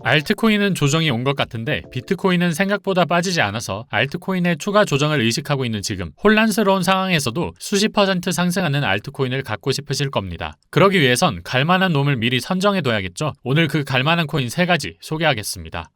알트코인은 조정이 온 것 같은데 비트코인은 생각보다 빠지지 않아서 알트코인의 추가 조정을 의식하고 있는 지금 혼란스러운 상황에서도 수십 % 상승하는 알트코인을 갖고 싶으실 겁니다. 그러기 위해선 갈만한 놈을 미리 선정해둬야겠죠. 오늘 그 갈만한 코인 3가지 소개하겠습니다.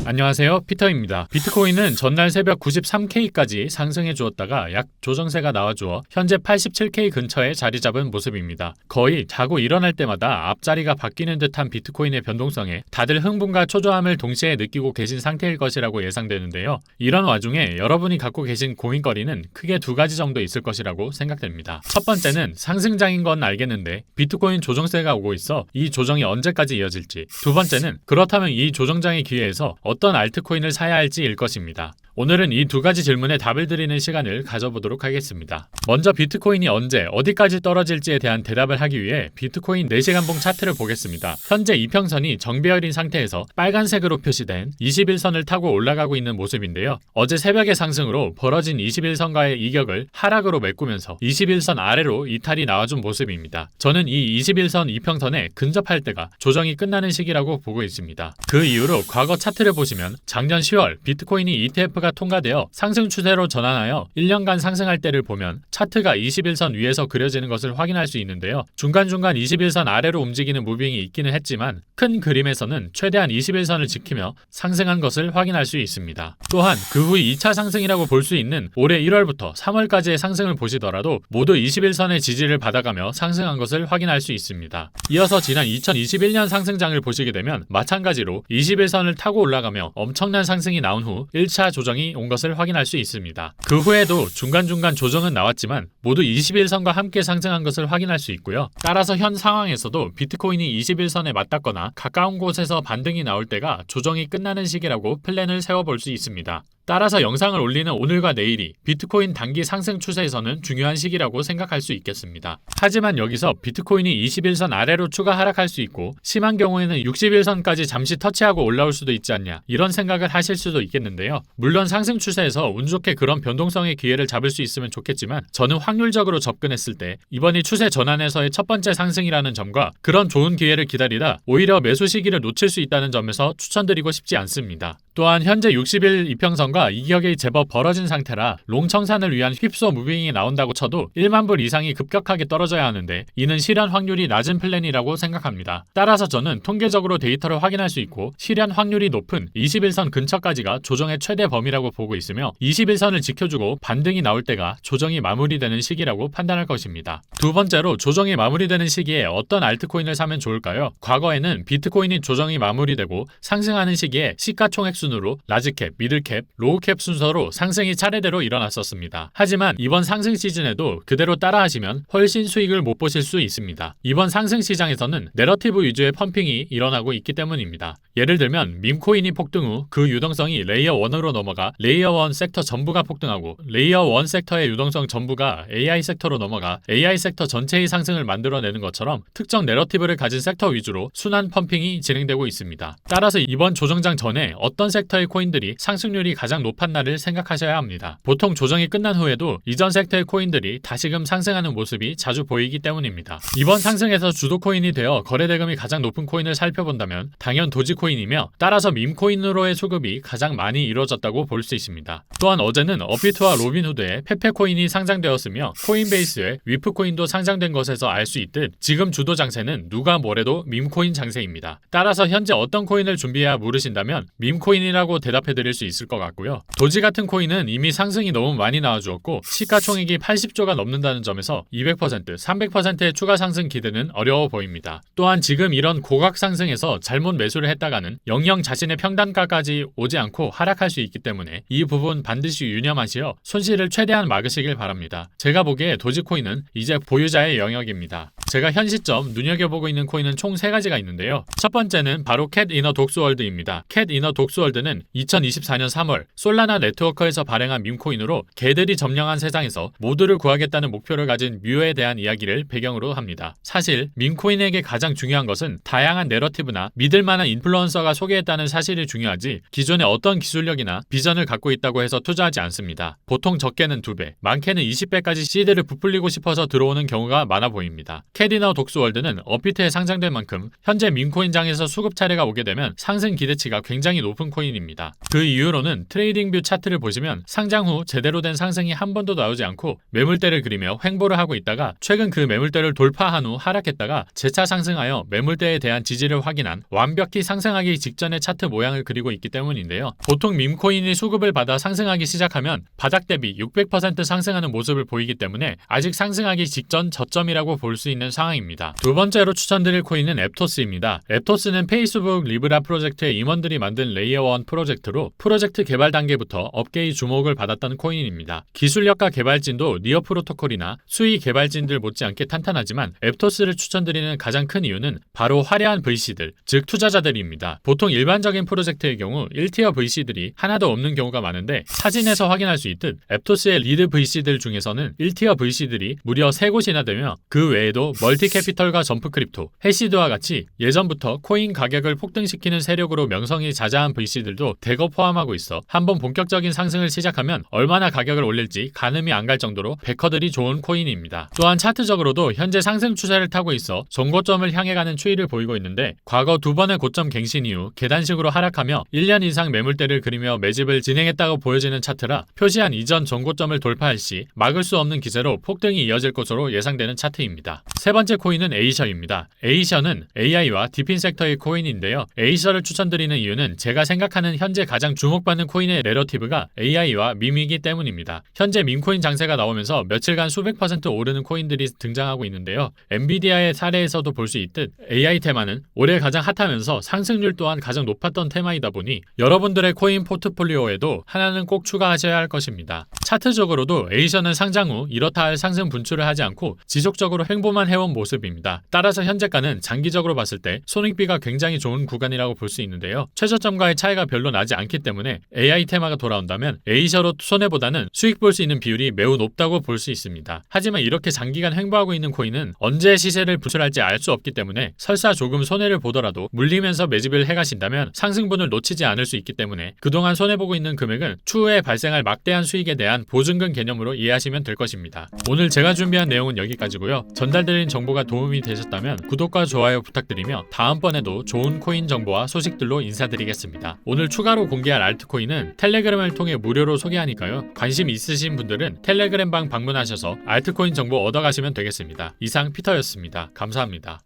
안녕하세요, 피터입니다. 비트코인은 전날 새벽 93K까지 상승해 주었다가 약 조정세가 나와주어 현재 87K 근처에 자리 잡은 모습입니다. 거의 자고 일어날 때마다 앞자리가 바뀌는 듯한 비트코인의 변동성에 다들 흥분과 초조함을 동시에 느끼고 계신 상태일 것이라고 예상되는데요. 이런 와중에 여러분이 갖고 계신 고민거리는 크게 2가지 정도 있을 것이라고 생각됩니다. 첫 번째는 상승장인 건 알겠는데 비트코인 조정세가 오고 있어 이 조정이 언제까지 이어질지, 두 번째는 그렇다면 이 조정장의 기회에서 어떤 알트코인을 사야 할지일 것입니다. 오늘은 이 2가지 질문에 답을 드리는 시간을 가져보도록 하겠습니다. 먼저 비트코인이 언제 어디까지 떨어질지에 대한 대답을 하기 위해 비트코인 4시간봉 차트를 보겠습니다. 현재 이평선이 정배열인 상태에서 빨간색으로 표시된 21선을 타고 올라가고 있는 모습인데요. 어제 새벽의 상승으로 벌어진 21선과의 이격을 하락으로 메꾸면서 21선 아래로 이탈이 나와준 모습입니다. 저는 이 21선 이평선에 근접할 때가 조정이 끝나는 시기라고 보고 있습니다. 그 이후로 과거 차트를 보시면 작년 10월 비트코인이 ETF가 통과되어 상승 추세로 전환하여 1년간 상승할 때를 보면 차트가 21선 위에서 그려지는 것을 확인할 수 있는데요. 중간중간 21선 아래로 움직이는 무빙이 있기는 했지만 큰 그림에서는 최대한 21선을 지키며 상승한 것을 확인할 수 있습니다. 또한 그 후 2차 상승이라고 볼 수 있는 올해 1월부터 3월까지의 상승을 보시더라도 모두 21선의 지지를 받아가며 상승한 것을 확인할 수 있습니다. 이어서 지난 2021년 상승장을 보시게 되면 마찬가지로 21선을 타고 올라가며 엄청난 상승이 나온 후 1차 조정이 온 것을 확인할 수 있습니다. 그 후에도 중간중간 조정은 나왔지만 모두 21선과 함께 상승한 것을 확인할 수 있고요. 따라서 현 상황에서도 비트코인이 21선에 맞닿거나 가까운 곳에서 반등이 나올 때가 조정이 끝나는 시기라고 플랜을 세워볼 수 있습니다. 따라서 영상을 올리는 오늘과 내일이 비트코인 단기 상승 추세에서는 중요한 시기라고 생각할 수 있겠습니다. 하지만 여기서 비트코인이 21선 아래로 추가 하락할 수 있고 심한 경우에는 61선까지 잠시 터치하고 올라올 수도 있지 않냐, 이런 생각을 하실 수도 있겠는데요. 물론 상승 추세에서 운 좋게 그런 변동성의 기회를 잡을 수 있으면 좋겠지만 저는 확률적으로 접근했을 때 이번이 추세 전환에서의 첫 번째 상승이라는 점과 그런 좋은 기회를 기다리다 오히려 매수 시기를 놓칠 수 있다는 점에서 추천드리고 싶지 않습니다. 또한 현재 60일 이평선과 이격이 제법 벌어진 상태라 롱 청산을 위한 휩소 무빙이 나온다고 쳐도 1만 불 이상이 급격하게 떨어져야 하는데 이는 실현 확률이 낮은 플랜이라고 생각합니다. 따라서 저는 통계적으로 데이터를 확인할 수 있고 실현 확률이 높은 21선 근처까지가 조정의 최대 범위라고 보고 있으며 21선을 지켜주고 반등이 나올 때가 조정이 마무리되는 시기라고 판단할 것입니다. 두 번째로 조정이 마무리되는 시기에 어떤 알트코인을 사면 좋을까요? 과거에는 비트코인이 조정이 마무리되고 상승하는 시기에 시가총액 순으로 라지캡, 미들캡, 로우캡 순서로 상승이 차례대로 일어났었습니다. 하지만 이번 상승 시즌에도 그대로 따라하시면 훨씬 수익을 못 보실 수 있습니다. 이번 상승 시장에서는 내러티브 위주의 펌핑이 일어나고 있기 때문입니다. 예를 들면 밈코인이 폭등 후 그 유동성이 레이어 1으로 넘어가 레이어 1 섹터 전부가 폭등하고 레이어 1 섹터의 유동성 전부가 AI 섹터로 넘어가 AI 섹터 전체의 상승을 만들어내는 것처럼 특정 내러티브를 가진 섹터 위주로 순환 펌핑이 진행되고 있습니다. 따라서 이번 조정장 전에 어떤 섹터의 코인들이 상승률이 가장 높은 날을 생각하셔야 합니다. 보통 조정이 끝난 후에도 이전 섹터의 코인들이 다시금 상승하는 모습이 자주 보이기 때문입니다. 이번 상승에서 주도 코인이 되어 거래대금이 가장 높은 코인을 살펴본다면 당연 도지코인이며 따라서 밈코인으로의 수급이 가장 많이 이루어졌다고 볼 수 있습니다. 또한 어제는 업비트와 로빈후드에 페페코인이 상장되었으며 코인베이스에 위프코인도 상장된 것에서 알 수 있듯 지금 주도 장세는 누가 뭐래도 밈코인 장세입니다. 따라서 현재 어떤 코인을 준비해야 물으신다면 밈코인이라고 대답해 드릴 수 있을 것 같고요. 도지 같은 코인은 이미 상승이 너무 많이 나와주었고 시가총액이 80조가 넘는다는 점에서 200%, 300%의 추가 상승 기대는 어려워 보입니다. 또한 지금 이런 고각 상승에서 잘못 매수를 했다가는 영영 자신의 평단가까지 오지 않고 하락할 수 있기 때문에 이 부분 반드시 유념하시어 손실을 최대한 막으시길 바랍니다. 제가 보기에 도지코인은 이제 보유자의 영역입니다. 제가 현 시점 눈여겨보고 있는 코인은 총 3가지가 있는데요. 첫 번째는 바로 캣 이너 독스월드입니다. 캣 이너 독스월드는 2024년 3월 솔라나 네트워크에서 발행한 밈코인으로 개들이 점령한 세상에서 모두를 구하겠다는 목표를 가진 뮤에 대한 이야기를 배경으로 합니다. 사실 밈코인에게 가장 중요한 것은 다양한 내러티브나 믿을만한 인플루언서가 소개했다는 사실이 중요하지 기존의 어떤 기술력이나 비전을 갖고 있다고 해서 투자하지 않습니다. 보통 적게는 2배, 많게는 20배까지 시드를 부풀리고 싶어서 들어오는 경우가 많아 보입니다. 캐디너 독스월드는 업비트에 상장된 만큼 현재 밈코인장에서 수급 차례가 오게 되면 상승 기대치가 굉장히 높은 코인입니다. 그 이유로는 트레이딩뷰 차트를 보시면 상장 후 제대로 된 상승이 한 번도 나오지 않고 매물대를 그리며 횡보를 하고 있다가 최근 그 매물대를 돌파한 후 하락했다가 재차 상승하여 매물대에 대한 지지를 확인한 완벽히 상승하기 직전의 차트 모양을 그리고 있기 때문인데요. 보통 밈코인이 수급을 받아 상승하기 시작하면 바닥 대비 600% 상승하는 모습을 보이기 때문에 아직 상승하기 직전 저점이라고 볼 수 있는 상황입니다. 두 번째로 추천드릴 코인은 앱토스입니다. 앱토스는 페이스북 리브라 프로젝트의 임원들이 만든 레이어1 프로젝트로 프로젝트 개발 단계부터 업계의 주목을 받았던 코인입니다. 기술력과 개발진도 니어 프로토콜이나 수의 개발진들 못지않게 탄탄하지만 앱토스를 추천드리는 가장 큰 이유는 바로 화려한 VC들, 즉 투자자들입니다. 보통 일반적인 프로젝트의 경우 1티어 VC들이 하나도 없는 경우가 많은데 사진에서 확인할 수 있듯 앱토스의 리드 VC들 중에서는 1티어 VC들이 무려 3곳이나 되며 그 외에도 멀티캐피털과 점프크립토, 해시드와 같이 예전부터 코인 가격을 폭등시키는 세력으로 명성이 자자한 VC들도 대거 포함하고 있어 한번 본격적인 상승을 시작하면 얼마나 가격을 올릴지 가늠이 안 갈 정도로 베커들이 좋은 코인입니다. 또한 차트적으로도 현재 상승 추세를 타고 있어 전고점을 향해 가는 추이를 보이고 있는데 과거 2번의 고점 갱신 이후 계단식으로 하락하며 1년 이상 매물대를 그리며 매집을 진행했다고 보여지는 차트라 표시한 이전 전고점을 돌파할 시 막을 수 없는 기세로 폭등이 이어질 것으로 예상되는 차트입니다. 세 번째 코인은 에이셔입니다. 에이셔는 AI와 디핀 섹터의 코인인데요. 에이셔를 추천드리는 이유는 제가 생각하는 현재 가장 주목받는 코인의 내러티브가 AI와 밈이기 때문입니다. 현재 밈코인 장세가 나오면서 며칠간 수백 % 오르는 코인들이 등장하고 있는데요. 엔비디아의 사례에서도 볼 수 있듯 AI 테마는 올해 가장 핫하면서 상승률 또한 가장 높았던 테마이다 보니 여러분들의 코인 포트폴리오에도 하나는 꼭 추가하셔야 할 것입니다. 차트적으로도 에이셔는 상장 후 이렇다 할 상승 분출을 하지 않고 지속적으로 횡보만 해온 모습입니다. 따라서 현재가는 장기적으로 봤을 때 손익비가 굉장히 좋은 구간이라고 볼 수 있는데요. 최저점과의 차이가 별로 나지 않기 때문에 AI 테마가 돌아온다면 에이셔로 손해보다는 수익 볼 수 있는 비율이 매우 높다고 볼 수 있습니다. 하지만 이렇게 장기간 횡보하고 있는 코인은 언제 시세를 분출할지 알 수 없기 때문에 설사 조금 손해를 보더라도 물리면서 매집을 해가신다면 상승분을 놓치지 않을 수 있기 때문에 그동안 손해보고 있는 금액은 추후에 발생할 막대한 수익에 대한 보증금 개념으로 이해하시면 될 것입니다. 오늘 제가 준비한 내용은 여기까지고요. 전달드린 정보가 도움이 되셨다면 구독과 좋아요 부탁드리며 다음번에도 좋은 코인 정보와 소식들로 인사드리겠습니다. 오늘 추가로 공개할 알트코인은 텔레그램을 통해 무료로 소개하니까요. 관심 있으신 분들은 텔레그램방 방문하셔서 알트코인 정보 얻어가시면 되겠습니다. 이상 피터였습니다. 감사합니다.